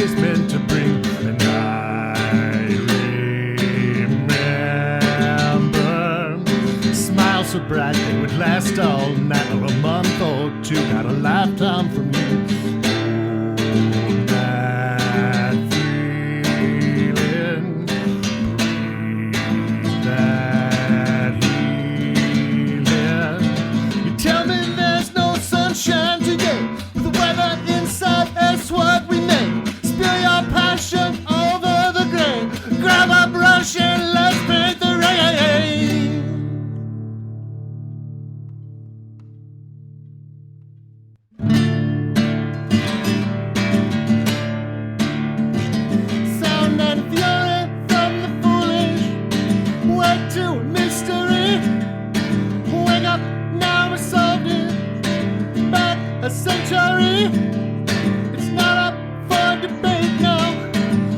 is meant to bring. And I remember smiles so bright they would last all night, or a month or two, not a lifetime from you. That feeling, that healing. You tell me there's no sunshine today, with the weather inside, that's what we make. Spill your passion over the grain, grab a brush and let's paint the rain. Sound and fury from the foolish, way to a mystery. Wake up, now we solved it, back a century. It's not up for debate now,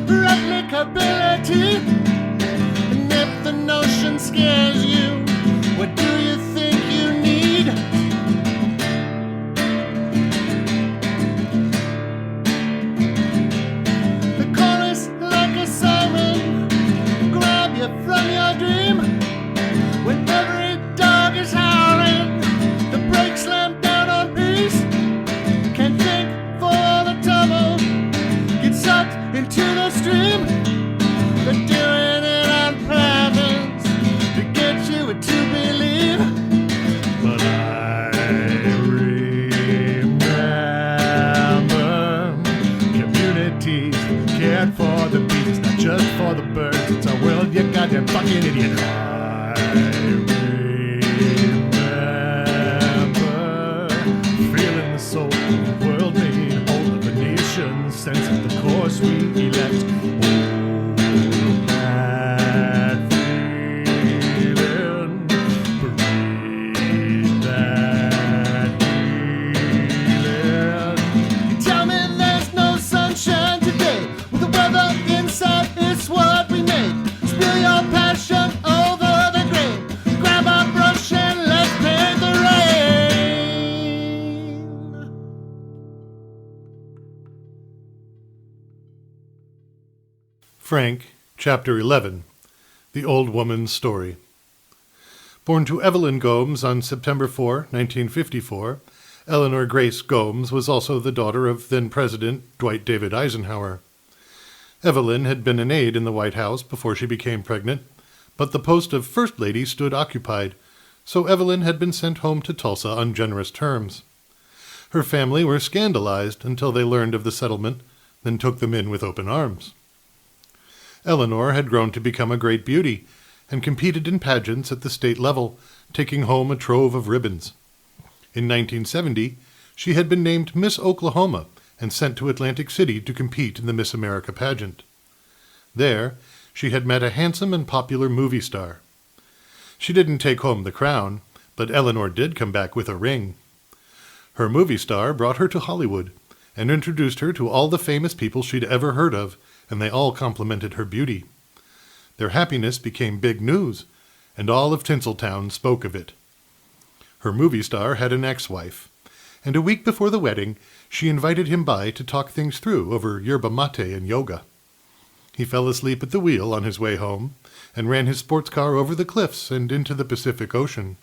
replicability. And if the notion scares you, what do you think you need? The chorus like a siren, grab you from your dream. When every dog is howling, the brakes slam down on peace. Can't think for all the trouble, get sucked into the stream. They're doing it on purpose to get you to believe. But I remember communities cared for the bees, not just for the birds. It's our world, you goddamn fucking idiot. I remember feeling the soul of the world made whole of a nation, sense of the course we elect. That feeling, breathe that healing. You tell me there's no sunshine today, with the weather inside, it's what we make. Spill your passion over the grain, grab a brush and let's paint the rain. Frank, Chapter 11, The Old Woman's Story. Born to Evelyn Gomes on September 4, 1954, Eleanor Grace Gomes was also the daughter of then-President Dwight David Eisenhower. Evelyn had been an aide in the White House before she became pregnant, but the post of First Lady stood occupied, so Evelyn had been sent home to Tulsa on generous terms. Her family were scandalized until they learned of the settlement, then took them in with open arms. Eleanor had grown to become a great beauty and competed in pageants at the state level, taking home a trove of ribbons. In 1970, she had been named Miss Oklahoma and sent to Atlantic City to compete in the Miss America pageant. There, she had met a handsome and popular movie star. She didn't take home the crown, but Eleanor did come back with a ring. Her movie star brought her to Hollywood and introduced her to all the famous people she'd ever heard of, and they all complimented her beauty. Their happiness became big news, and all of Tinseltown spoke of it. Her movie star had an ex-wife, and a week before the wedding, she invited him by to talk things through over yerba mate and yoga. He fell asleep at the wheel on his way home, and ran his sports car over the cliffs and into the Pacific Ocean.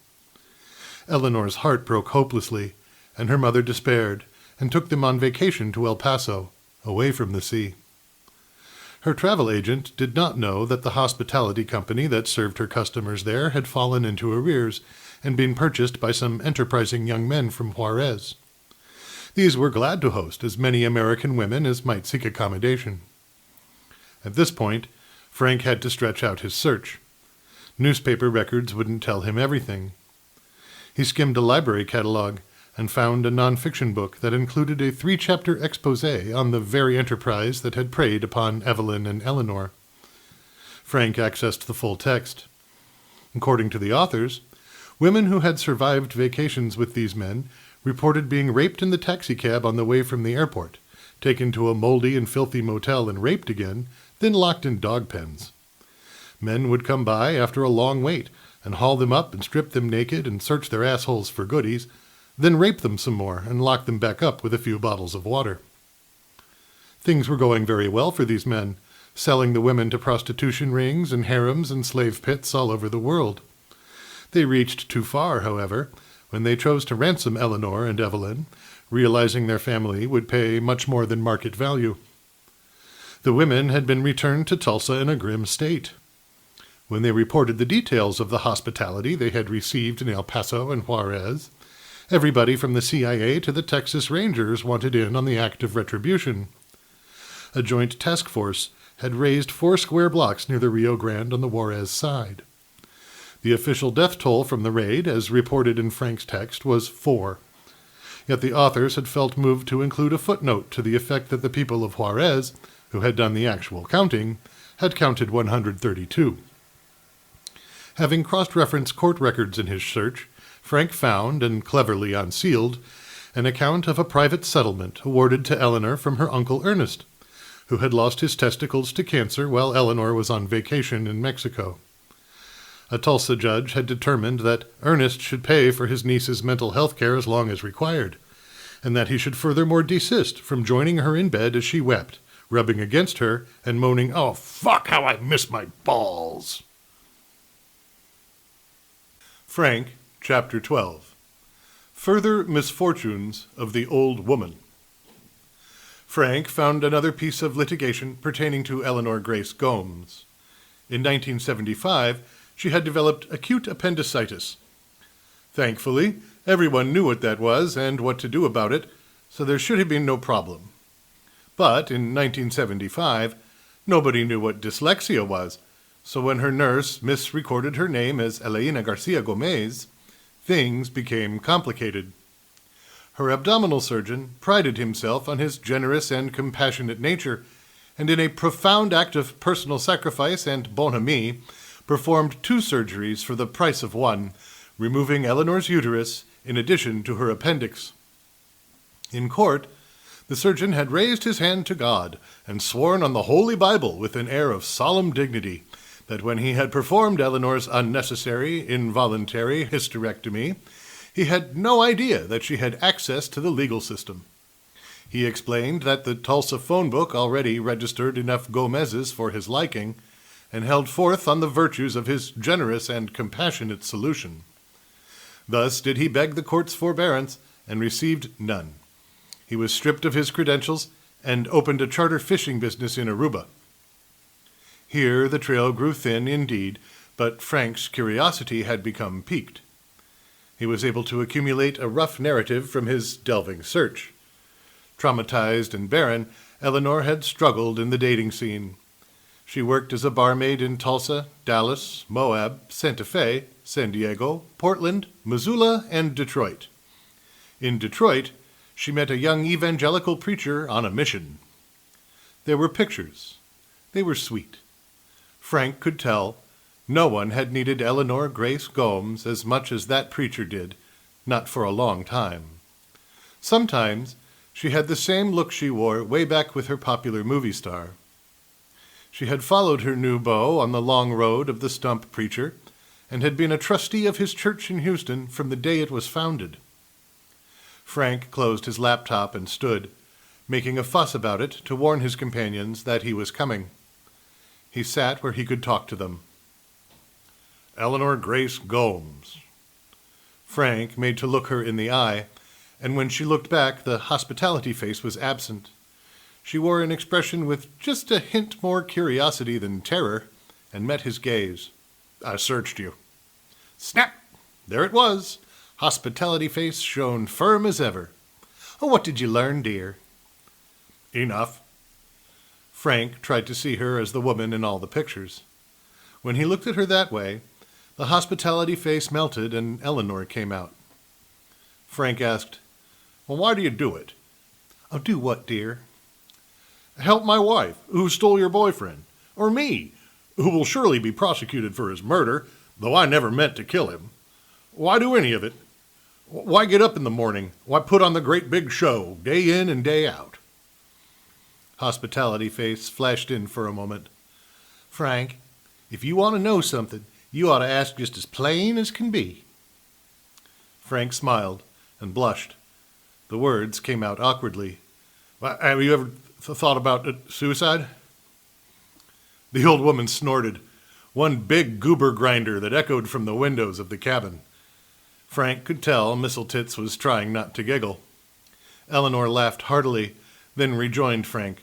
Eleanor's heart broke hopelessly, and her mother despaired, and took them on vacation to El Paso, away from the sea. Her travel agent did not know that the hospitality company that served her customers there had fallen into arrears and been purchased by some enterprising young men from Juarez. These were glad to host as many American women as might seek accommodation. At this point, Frank had to stretch out his search. Newspaper records wouldn't tell him everything. He skimmed a library catalog and found a nonfiction book that included a 3-chapter expose on the very enterprise that had preyed upon Evelyn and Eleanor. Frank accessed the full text. According to the authors, women who had survived vacations with these men reported being raped in the taxicab on the way from the airport, taken to a moldy and filthy motel and raped again, then locked in dog pens. Men would come by after a long wait and haul them up and strip them naked and search their assholes for goodies, then rape them some more and lock them back up with a few bottles of water. Things were going very well for these men, selling the women to prostitution rings and harems and slave pits all over the world. They reached too far, however, when they chose to ransom Eleanor and Evelyn, realizing their family would pay much more than market value. The women had been returned to Tulsa in a grim state. When they reported the details of the hospitality they had received in El Paso and Juarez, everybody from the CIA to the Texas Rangers wanted in on the act of retribution. A joint task force had razed 4 square blocks near the Rio Grande on the Juarez side. The official death toll from the raid, as reported in Frank's text, was 4. Yet the authors had felt moved to include a footnote to the effect that the people of Juarez, who had done the actual counting, had counted 132. Having cross-referenced court records in his search, Frank found, and cleverly unsealed, an account of a private settlement awarded to Eleanor from her uncle Ernest, who had lost his testicles to cancer while Eleanor was on vacation in Mexico. A Tulsa judge had determined that Ernest should pay for his niece's mental health care as long as required, and that he should furthermore desist from joining her in bed as she wept, rubbing against her and moaning, "Oh, fuck, how I miss my balls." Frank, Chapter 12. Further Misfortunes of the Old Woman. Frank found another piece of litigation pertaining to Eleanor Grace Gomes. In 1975, she had developed acute appendicitis. Thankfully, everyone knew what that was and what to do about it, so there should have been no problem. But in 1975, nobody knew what dyslexia was, so when her nurse misrecorded her name as Elena Garcia Gomez, things became complicated. Her abdominal surgeon prided himself on his generous and compassionate nature, and in a profound act of personal sacrifice and bonhomie, performed 2 surgeries for the price of 1, removing Eleanor's uterus in addition to her appendix. In court, the surgeon had raised his hand to God and sworn on the Holy Bible with an air of solemn dignity that when he had performed Eleanor's unnecessary, involuntary hysterectomy, he had no idea that she had access to the legal system. He explained that the Tulsa phone book already registered enough Gomez's for his liking, and held forth on the virtues of his generous and compassionate solution. Thus did he beg the court's forbearance, and received none. He was stripped of his credentials, and opened a charter fishing business in Aruba. Here the trail grew thin indeed, but Frank's curiosity had become piqued. He was able to accumulate a rough narrative from his delving search. Traumatized and barren, Eleanor had struggled in the dating scene. She worked as a barmaid in Tulsa, Dallas, Moab, Santa Fe, San Diego, Portland, Missoula, and Detroit. In Detroit, she met a young evangelical preacher on a mission. There were pictures. They were sweet. Frank could tell no one had needed Eleanor Grace Gomes as much as that preacher did, not for a long time. Sometimes she had the same look she wore way back with her popular movie star. She had followed her new beau on the long road of the stump preacher, and had been a trustee of his church in Houston from the day it was founded. Frank closed his laptop and stood, making a fuss about it to warn his companions that he was coming. He sat where he could talk to them. Eleanor Grace Gomes. Frank made to look her in the eye, and when she looked back, the hospitality face was absent. She wore an expression with just a hint more curiosity than terror, and met his gaze. I searched you. Snap! There it was. Hospitality face shone firm as ever. Oh, what did you learn, dear? Enough. Frank tried to see her as the woman in all the pictures. When he looked at her that way, the hospitality face melted and Eleanor came out. Frank asked, Well, why do you do it? Oh, do what, dear? Help my wife, who stole your boyfriend. Or me, who will surely be prosecuted for his murder, though I never meant to kill him. Why do any of it? Why get up in the morning? Why put on the great big show, day in and day out? Hospitality face flashed in for a moment. Frank, if you want to know something, you ought to ask just as plain as can be. Frank smiled and blushed. The words came out awkwardly. Have you ever Thought about suicide? The old woman snorted, one big goober grinder that echoed from the windows of the cabin. Frank could tell Misseltits was trying not to giggle. Eleanor laughed heartily, then rejoined Frank.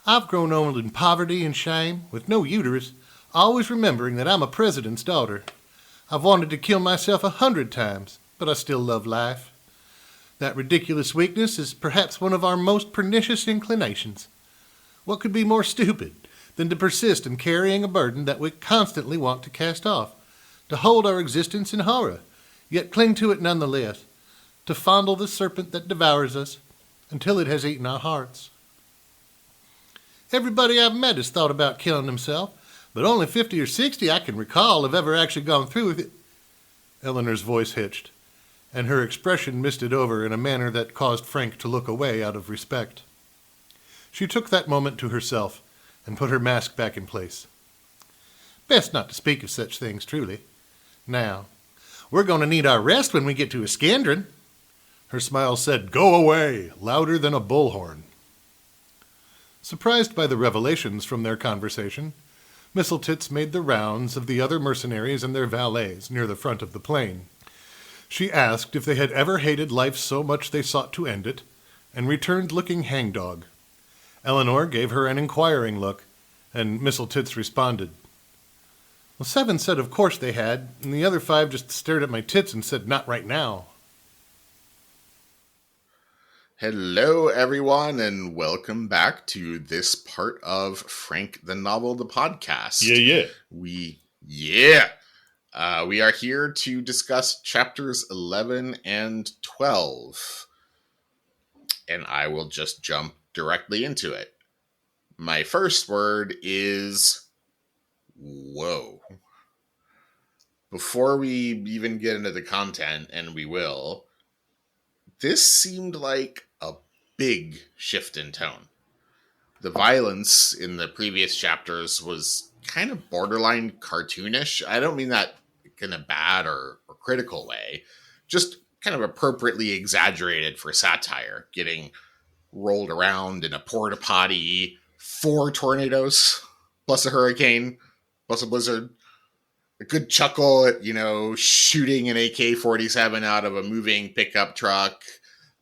I've grown old in poverty and shame, with no uterus, always remembering that I'm a president's daughter. I've wanted to kill myself 100 times, but I still love life. That ridiculous weakness is perhaps one of our most pernicious inclinations. What could be more stupid than to persist in carrying a burden that we constantly want to cast off, to hold our existence in horror, yet cling to it nonetheless, to fondle the serpent that devours us until it has eaten our hearts? Everybody I've met has thought about killing himself, but only 50 or 60 I can recall have ever actually gone through with it. Eleanor's voice hitched, and her expression misted over in a manner that caused Frank to look away out of respect. She took that moment to herself and put her mask back in place. Best not to speak of such things, truly. Now, we're going to need our rest when we get to Iskandrin. Her smile said, Go away, louder than a bullhorn. Surprised by the revelations from their conversation, Misseltits made the rounds of the other mercenaries and their valets near the front of the plane. She asked if they had ever hated life so much they sought to end it, and returned looking hangdog. Eleanor gave her an inquiring look, and Misseltits responded. Well, 7 said of course they had, and the other 5 just stared at my tits and said not right now. Hello, everyone, and welcome back to this part of Frank the Novel, the podcast. We are here to discuss chapters 11 and 12, and I will just jump directly into it. My first word is whoa. Before we even get into the content, and we will, this seemed like a big shift in tone. The violence in the previous chapters was kind of borderline cartoonish. I don't mean that in a bad or critical way, just kind of appropriately exaggerated for satire, getting rolled around in a porta potty, 4 tornadoes, plus a hurricane, plus a blizzard, a good chuckle at, shooting an AK-47 out of a moving pickup truck.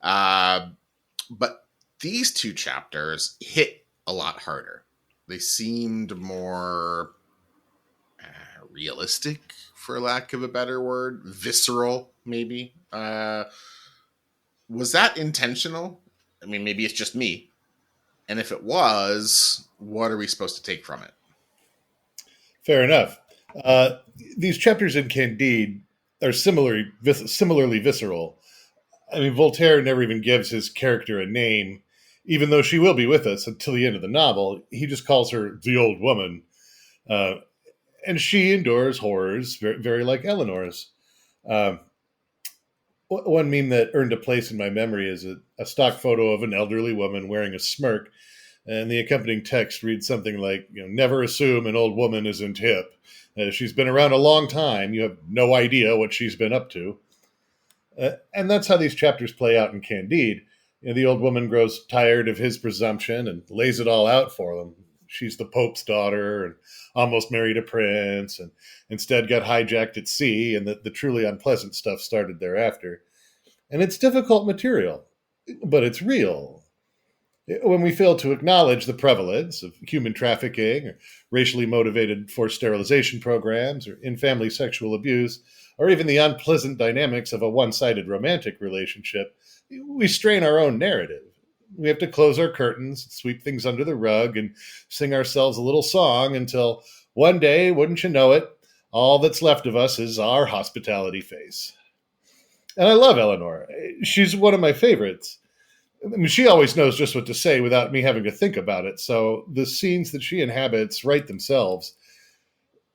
But these 2 chapters hit a lot harder. They seemed more realistic, for lack of a better word. Visceral, maybe. Was that intentional? I mean, maybe it's just me. And if it was, what are we supposed to take from it? Fair enough. These chapters in Candide are similarly visceral. I mean, Voltaire never even gives his character a name, even though she will be with us until the end of the novel. He just calls her the old woman. And she endures horrors very, very like Eleanor's. One meme that earned a place in my memory is a stock photo of an elderly woman wearing a smirk, and the accompanying text reads something like, never assume an old woman isn't hip. She's been around a long time. You have no idea what she's been up to. And that's how these chapters play out in Candide. The old woman grows tired of his presumption and lays it all out for them. She's the Pope's daughter and almost married a prince and instead got hijacked at sea, and the truly unpleasant stuff started thereafter. And it's difficult material, but it's real. When we fail to acknowledge the prevalence of human trafficking or racially motivated forced sterilization programs or in-family sexual abuse, or even the unpleasant dynamics of a one-sided romantic relationship, we strain our own narrative. We have to close our curtains, sweep things under the rug, and sing ourselves a little song until one day, wouldn't you know it, all that's left of us is our hospitality face. And I love Eleanor. She's one of my favorites. I mean, she always knows just what to say without me having to think about it. So the scenes that she inhabits write themselves.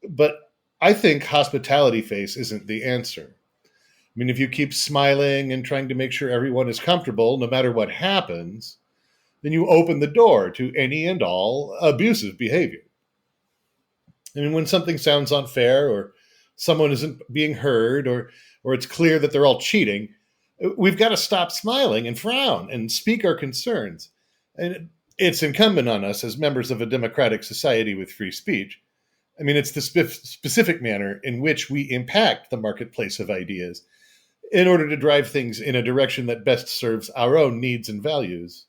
But I think hospitality face isn't the answer. I mean, if you keep smiling and trying to make sure everyone is comfortable, no matter what happens, then you open the door to any and all abusive behavior. I mean, when something sounds unfair or someone isn't being heard or it's clear that they're all cheating, we've got to stop smiling and frown and speak our concerns. And It's incumbent on us as members of a democratic society with free speech. I mean, it's the specific manner in which we impact the marketplace of ideas in order to drive things in a direction that best serves our own needs and values.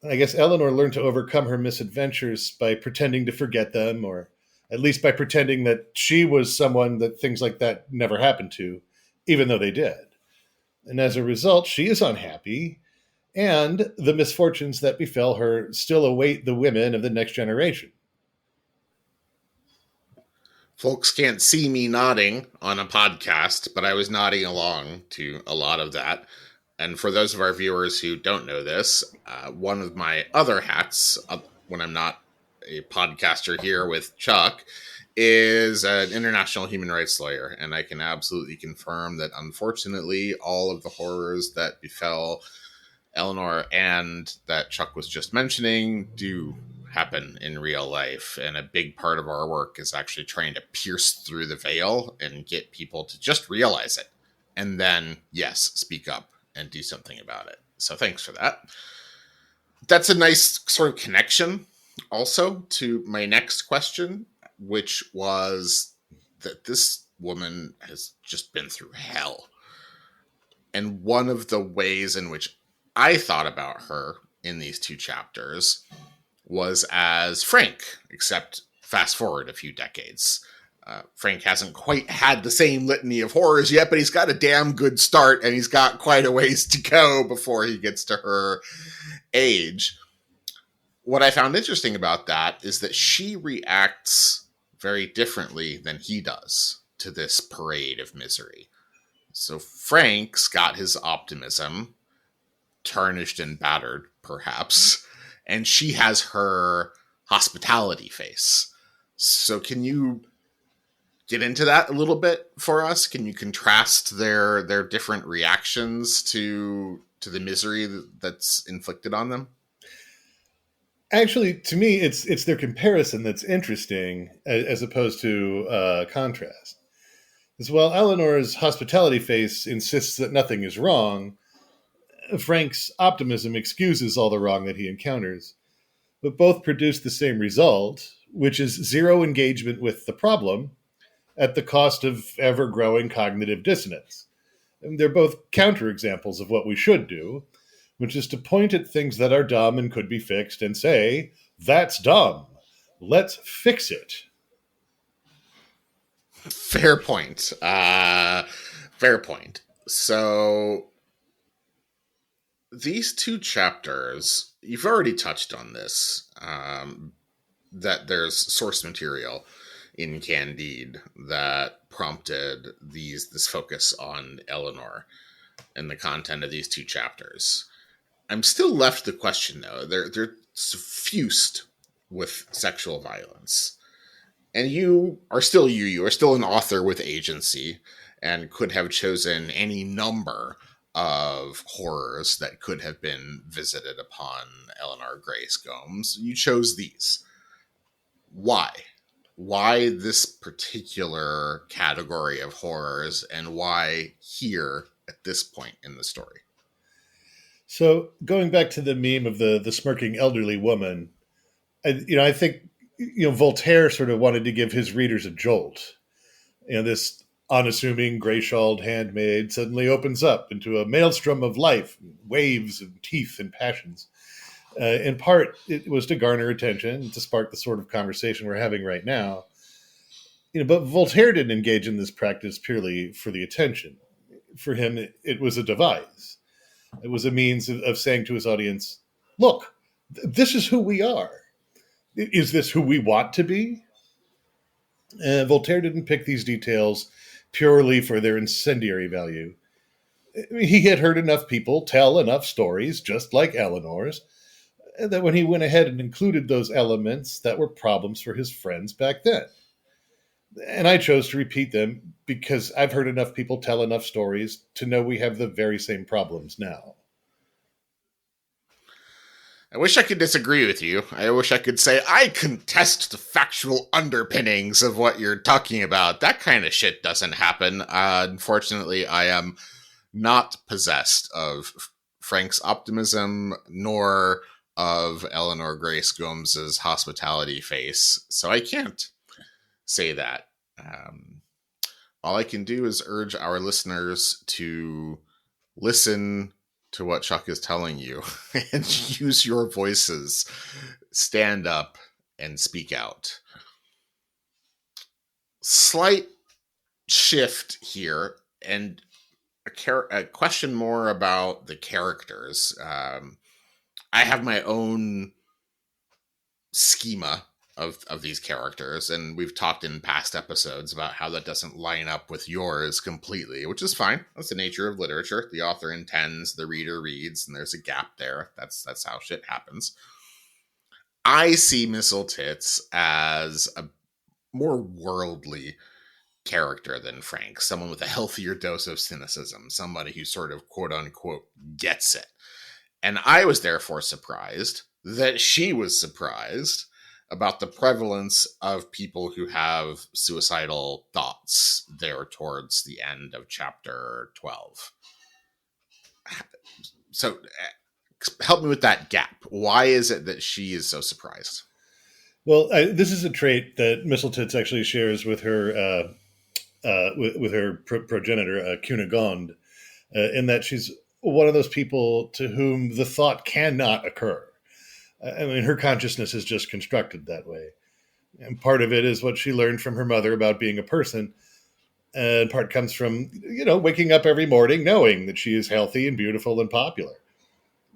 I guess Eleanor learned to overcome her misadventures by pretending to forget them, or at least by pretending that she was someone that things like that never happened to, even though they did. And as a result, she is unhappy, and the misfortunes that befell her still await the women of the next generation. Folks can't see me nodding on a podcast, but I was nodding along to a lot of that. And for those of our viewers who don't know this, one of my other hats, when I'm not a podcaster here with Chuck, is an international human rights lawyer. And I can absolutely confirm that, unfortunately, all of the horrors that befell Eleanor and that Chuck was just mentioning do happen in real life. And a big part of our work is actually trying to pierce through the veil and get people to just realize it. And then, yes, speak up and do something about it. So thanks for that. That's a nice sort of connection also to my next question, which was that this woman has just been through hell. And one of the ways in which I thought about her in these two chapters was as Frank, except fast forward a few decades. Frank hasn't quite had the same litany of horrors yet, but he's got a damn good start, and he's got quite a ways to go before he gets to her age. What I found interesting about that is that she reacts very differently than he does to this parade of misery. So Frank's got his optimism, tarnished and battered, perhaps, and she has her hospitality face. So can you get into that a little bit for us? Can you contrast their different reactions to the misery that's inflicted on them? Actually, to me, it's their comparison that's interesting, as opposed to contrast. As well, Eleanor's hospitality face insists that nothing is wrong. Frank's optimism excuses all the wrong that he encounters. But both produce the same result, which is zero engagement with the problem at the cost of ever-growing cognitive dissonance. And they're both counterexamples of what we should do, which is to point at things that are dumb and could be fixed and say, that's dumb. Let's fix it. Fair point. Fair point. So these two chapters, you've already touched on this, that there's source material in Candide that prompted this focus on Eleanor and the content of these two chapters. I'm still left the question, though. They're suffused with sexual violence. And you are still you. You are still an author with agency and could have chosen any number of horrors that could have been visited upon Eleanor Grace Gomes. You chose these. Why? Why this particular category of horrors, and why here at this point in the story? So going back to the meme of the smirking elderly woman, I think Voltaire sort of wanted to give his readers a jolt. This unassuming gray-shawled handmaid suddenly opens up into a maelstrom of life, waves and teeth and passions. In part, it was to garner attention, to spark the sort of conversation we're having right now. But Voltaire didn't engage in this practice purely for the attention. For him, it was a device. It was a means of saying to his audience, look, this is who we are. Is this who we want to be? Voltaire didn't pick these details purely for their incendiary value. He had heard enough people tell enough stories, just like Eleanor's, that when he went ahead and included those elements that were problems for his friends back then. And I chose to repeat them because I've heard enough people tell enough stories to know we have the very same problems now. I wish I could disagree with you. I wish I could say, I contest the factual underpinnings of what you're talking about. That kind of shit doesn't happen. Unfortunately, I am not possessed of Frank's optimism, nor of Eleanor Grace Gomes's hospitality face, so I can't say that. All I can do is urge our listeners to listen to what Chuck is telling you and use your voices. Stand up and speak out. Slight shift here, and a question more about the characters. I have my own schema of these characters, and we've talked in past episodes about how that doesn't line up with yours completely, which is fine. That's the nature of literature. The author intends, the reader reads, and there's a gap there. That's how shit happens. I see Mistletoe as a more worldly character than Frank, someone with a healthier dose of cynicism, somebody who sort of quote unquote gets it. And I was therefore surprised that she was surprised about the prevalence of people who have suicidal thoughts there towards the end of chapter 12. So help me with that gap. Why is it that she is so surprised? Well, this is a trait that Mistletoe actually shares with her with her progenitor, Cunegonde, in that she's one of those people to whom the thought cannot occur. I mean, her consciousness is just constructed that way. And part of it is what she learned from her mother about being a person. And part comes from, waking up every morning knowing that she is healthy and beautiful and popular.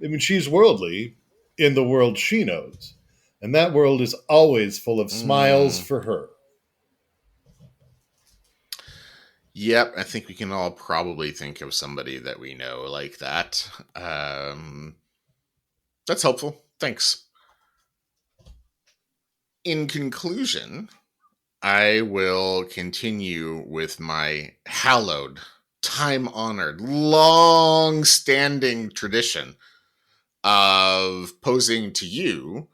I mean, she's worldly in the world she knows. And that world is always full of smiles for her. Yep, I think we can all probably think of somebody that we know like that. That's helpful. Thanks. In conclusion, I will continue with my hallowed, time-honored, long-standing tradition of posing to you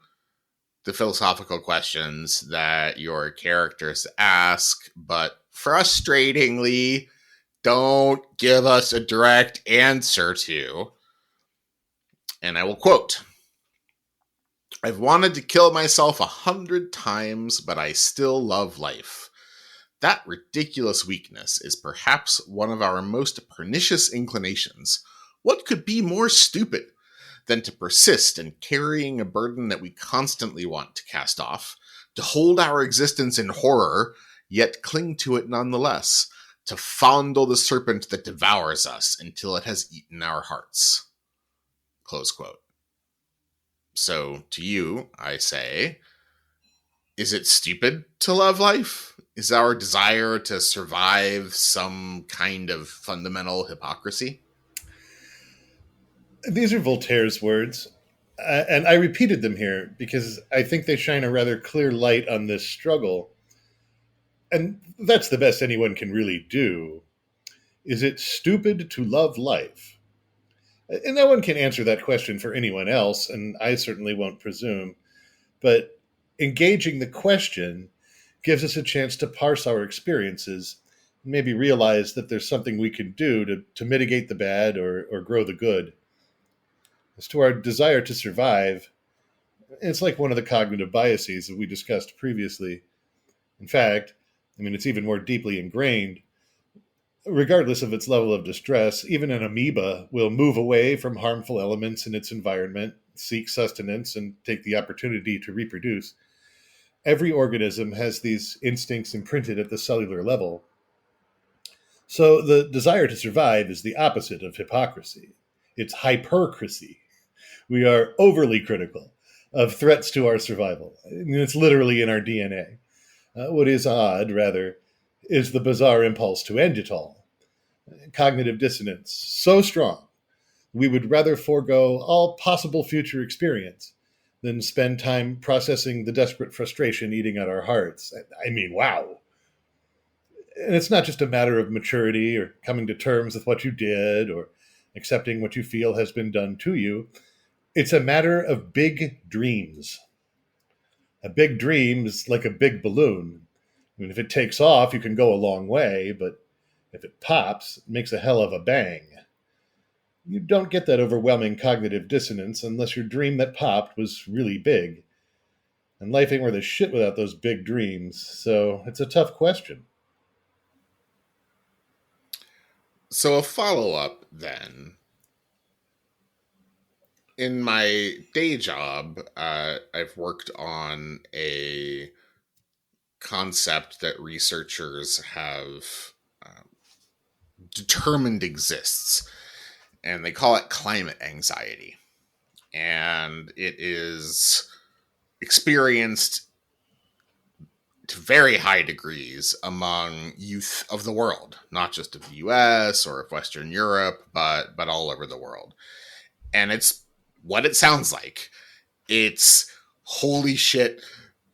the philosophical questions that your characters ask, but frustratingly don't give us a direct answer to. And I will quote, "I've wanted to kill myself 100 times, but I still love life. That ridiculous weakness is perhaps one of our most pernicious inclinations. What could be more stupid than to persist in carrying a burden that we constantly want to cast off, to hold our existence in horror, yet cling to it nonetheless, to fondle the serpent that devours us until it has eaten our hearts." Close quote. So to you, I say, is it stupid to love life? Is our desire to survive some kind of fundamental hypocrisy? These are Voltaire's words, and I repeated them here because I think they shine a rather clear light on this struggle. And that's the best anyone can really do. Is it stupid to love life? And no one can answer that question for anyone else, and I certainly won't presume. But engaging the question gives us a chance to parse our experiences, and maybe realize that there's something we can do to mitigate the bad or grow the good. As to our desire to survive, it's like one of the cognitive biases that we discussed previously. In fact, it's even more deeply ingrained. Regardless of its level of distress, even an amoeba will move away from harmful elements in its environment, seek sustenance, and take the opportunity to reproduce. Every organism has these instincts imprinted at the cellular level. So the desire to survive is the opposite of hypocrisy. It's hypercrisy. We are overly critical of threats to our survival. It's literally in our DNA. What is odd, rather, is the bizarre impulse to end it all. Cognitive dissonance so strong, we would rather forego all possible future experience than spend time processing the desperate frustration eating at our hearts. Wow. And it's not just a matter of maturity or coming to terms with what you did or accepting what you feel has been done to you. It's a matter of big dreams. A big dream is like a big balloon. If it takes off, you can go a long way, but if it pops, it makes a hell of a bang. You don't get that overwhelming cognitive dissonance unless your dream that popped was really big. And life ain't worth a shit without those big dreams, so it's a tough question. So, a follow up then. In my day job, I've worked on a concept that researchers have determined exists, and they call it climate anxiety. And it is experienced to very high degrees among youth of the world, not just of the US or of Western Europe, but all over the world. And it's what it sounds like. It's holy shit,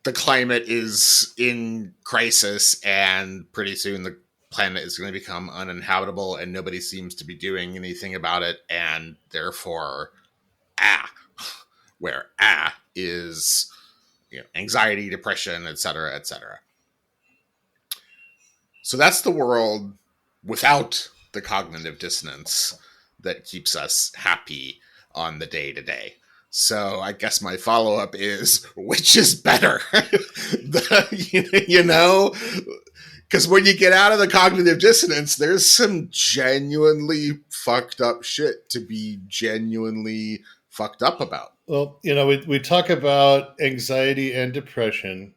the climate is in crisis, and pretty soon the planet is going to become uninhabitable, and nobody seems to be doing anything about it, and therefore, where is anxiety, depression, etc., etc. So that's the world without the cognitive dissonance that keeps us happy on the day to day. So I guess my follow up is, which is better? Because when you get out of the cognitive dissonance, there's some genuinely fucked up shit to be genuinely fucked up about. Well, we talk about anxiety and depression,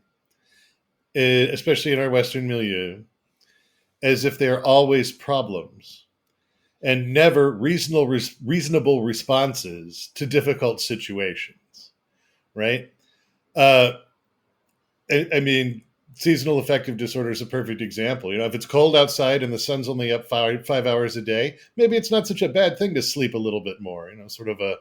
especially in our Western milieu, as if they're always problems and never reasonable responses to difficult situations, right? Uh, I mean, seasonal affective disorder is a perfect example. If it's cold outside and the sun's only up 5 hours a day, maybe it's not such a bad thing to sleep a little bit more, sort of a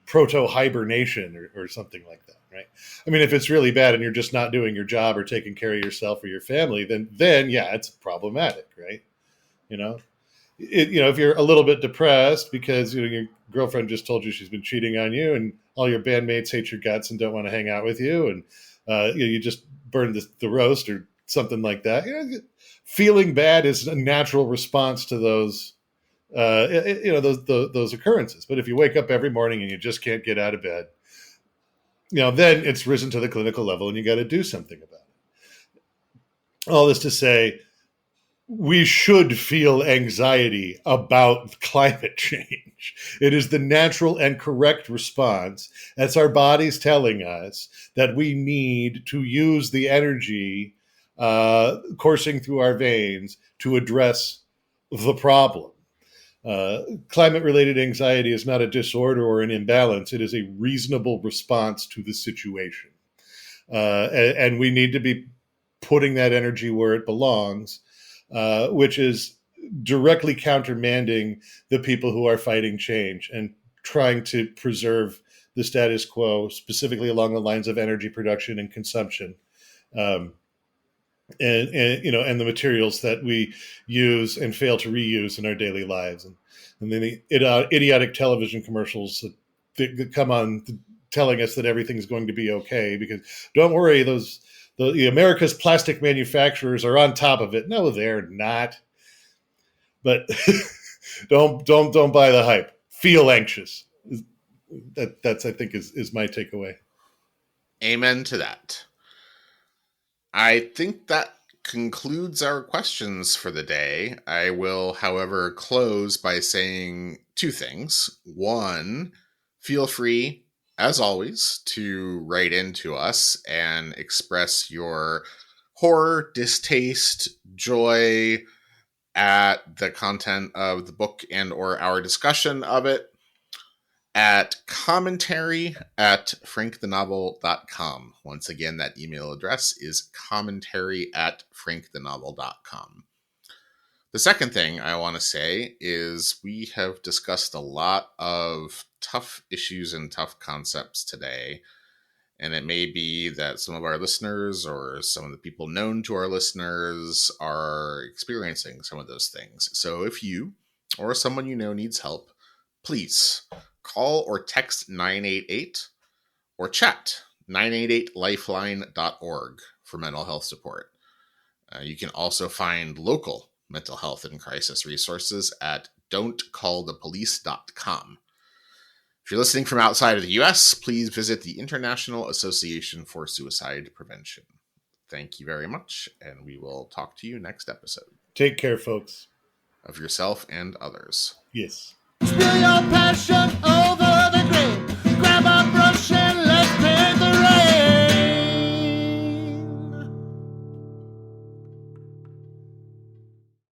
proto hibernation or something like that, right? I mean, if it's really bad and you're just not doing your job or taking care of yourself or your family, then yeah, it's problematic, right? If you're a little bit depressed because your girlfriend just told you she's been cheating on you, and all your bandmates hate your guts and don't want to hang out with you, and you just burned the roast or something like that. Feeling bad is a natural response to those those occurrences. But if you wake up every morning and you just can't get out of bed, then it's risen to the clinical level and you got to do something about it. All this to say, we should feel anxiety about climate change. It is the natural and correct response. That's our bodies telling us that we need to use the energy coursing through our veins to address the problem. Climate-related anxiety is not a disorder or an imbalance. It is a reasonable response to the situation. And we need to be putting that energy where it belongs, which is directly countermanding the people who are fighting change and trying to preserve the status quo, specifically along the lines of energy production and consumption. And the materials that we use and fail to reuse in our daily lives, and then the idiotic television commercials that come on telling us that everything's going to be okay because don't worry, the America's plastic manufacturers are on top of it. No, they're not. But don't buy the hype. Feel anxious. That's I think is my takeaway. Amen to that. I think that concludes our questions for the day. I will, however, close by saying two things. One, feel free, as always, to write into us and express your horror, distaste, joy at the content of the book and or our discussion of it at commentary@frankthenovel.com. Once again, that email address is commentary@frankthenovel.com. The second thing I want to say is we have discussed a lot of tough issues and tough concepts today. And it may be that some of our listeners or some of the people known to our listeners are experiencing some of those things. So if you or someone you know needs help, please call or text 988 or chat 988lifeline.org for mental health support. You can also find local mental health and crisis resources at don'tcallthepolice.com. If you're listening from outside of the US, please visit the International Association for Suicide Prevention. Thank you very much, and we will talk to you next episode. Take care, folks. Of yourself and others. Yes. Spill your passion over the grave.